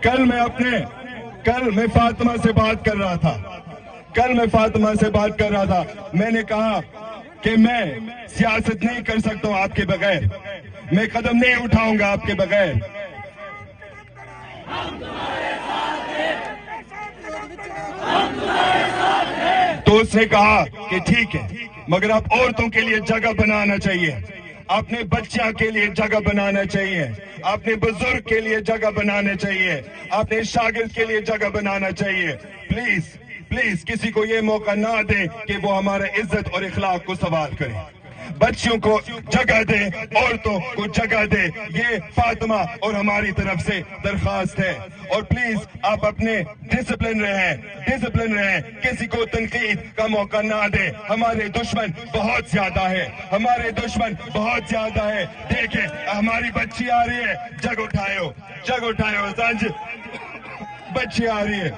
کل میں فاطمہ سے بات کر رہا تھا میں نے کہا کہ میں سیاست نہیں کر سکتا ہوں آپ کے بغیر، میں قدم نہیں اٹھاؤں گا آپ کے بغیر. تو اس نے کہا کہ ٹھیک ہے، مگر آپ عورتوں کے لیے جگہ بنانا چاہیے، اپنے بچوں کے لیے جگہ بنانا چاہیے، اپنے بزرگ کے لیے جگہ بنانا چاہیے، اپنے شاگرد کے لیے جگہ بنانا چاہیے. پلیز کسی کو یہ موقع نہ دیں کہ وہ ہمارے عزت اور اخلاق کو سوال کریں. بچیوں کو جگہ دیں، عورتوں کو جگہ دیں، یہ فاطمہ اور ہماری طرف سے درخواست ہے. اور پلیز آپ اپنے ڈسپلن رہیں، کسی کو تنقید کا موقع نہ دیں. ہمارے دشمن بہت زیادہ ہے. دیکھیں ہماری بچی آ رہی ہے، جگ اٹھائیو سانج، بچی آ رہی ہے.